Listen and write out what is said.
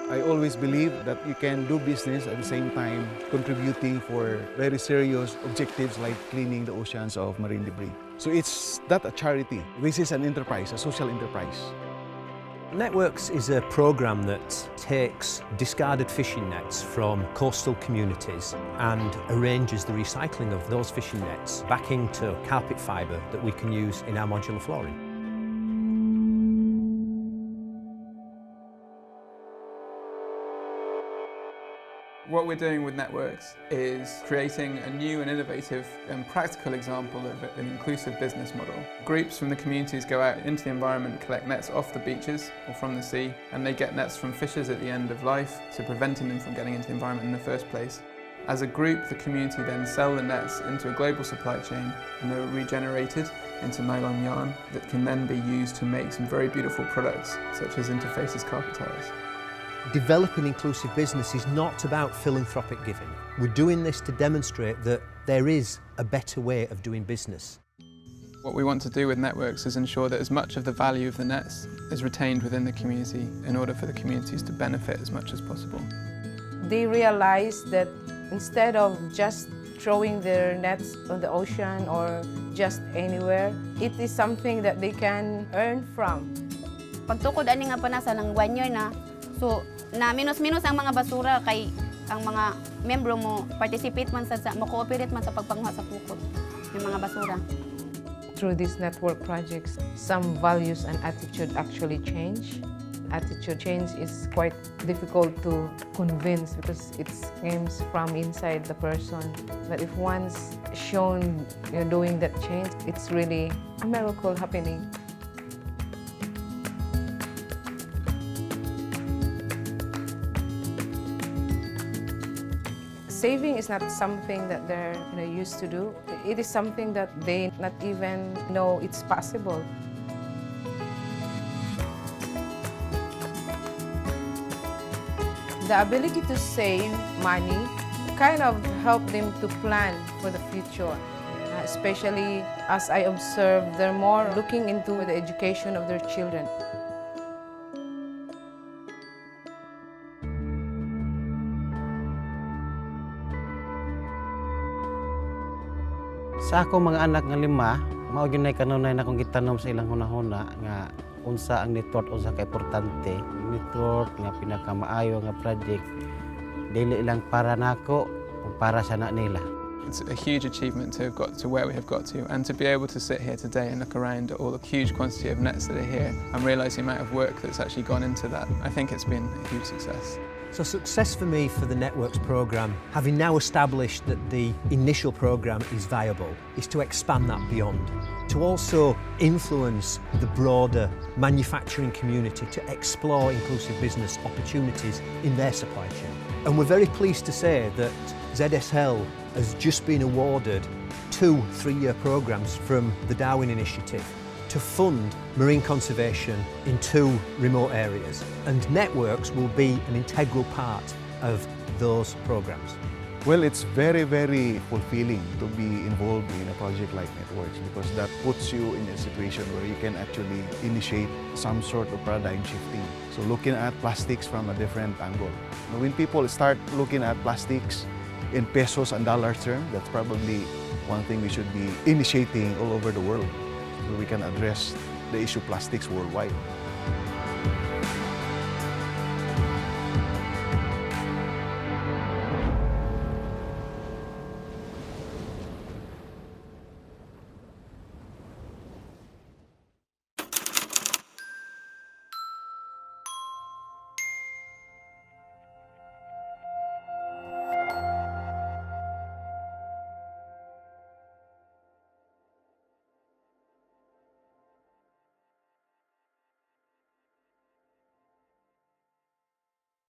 I always believe that you can do business at the same time contributing for very serious objectives like cleaning the oceans of marine debris. So it's not a charity. This is an enterprise, a social enterprise. Networks is a programme that takes discarded fishing nets from coastal communities and arranges the recycling of those fishing nets back into carpet fibre that we can use in our modular flooring. What we're doing with Networks is creating a new and innovative and practical example of an inclusive business model. Groups from the communities go out into the environment, collect nets off the beaches or from the sea, and they get nets from fishers at the end of life, so preventing them from getting into the environment in the first place. As a group, the community then sell the nets into a global supply chain, and they're regenerated into nylon yarn that can then be used to make some very beautiful products, such as Interfaces carpet tiles. Developing inclusive business is not about philanthropic giving. We're doing this to demonstrate that there is a better way of doing business. What we want to do with Networks is ensure that as much of the value of the nets is retained within the community in order for the communities to benefit as much as possible. They realize that instead of just throwing their nets on the ocean or just anywhere, it is something that they can earn from. Pagtukod ani nga panasa ng 1 year na, so na minus-minus ang mga basura kay ang mga membro mo participate man sa mo cooperate man sa pagpanguha sa pukot ng mga basura. Through these network projects, some values and attitude actually change. Attitude change is quite difficult to convince because it comes from inside the person. But if once shown you're doing that change, it's really a miracle happening. Saving is not something that they're used to do. It is something that they not even know it's possible. The ability to save money kind of help them to plan for the future. Especially as I observe, they're more looking into the education of their children. Sa akong mga anak nga 5, mao gyud nay kanunay na akong gitanom sa ilang hunahuna nga unsa ang network unsa ka importante. Network nga pinakamaayo nga project dili lang para nako o para sa anak nila. It's a huge achievement to have got to where we have got to, and to be able to sit here today and look around at all the huge quantity of nets that are here and realise the amount of work that's actually gone into that. I think it's been a huge success. So success for me for the Networks programme, having now established that the initial programme is viable, is to expand that beyond, to also influence the broader manufacturing community to explore inclusive business opportunities in their supply chain. And we're very pleased to say that ZSL has just been awarded 2 3-year programmes from the Darwin Initiative to fund marine conservation in 2 remote areas, and Networks will be an integral part of those programmes. Well, it's very, very fulfilling to be involved in a project like Networks because that puts you in a situation where you can actually initiate some sort of paradigm shifting. So looking at plastics from a different angle. When people start looking at plastics in pesos and dollar terms, that's probably one thing we should be initiating all over the world so we can address the issue of plastics worldwide.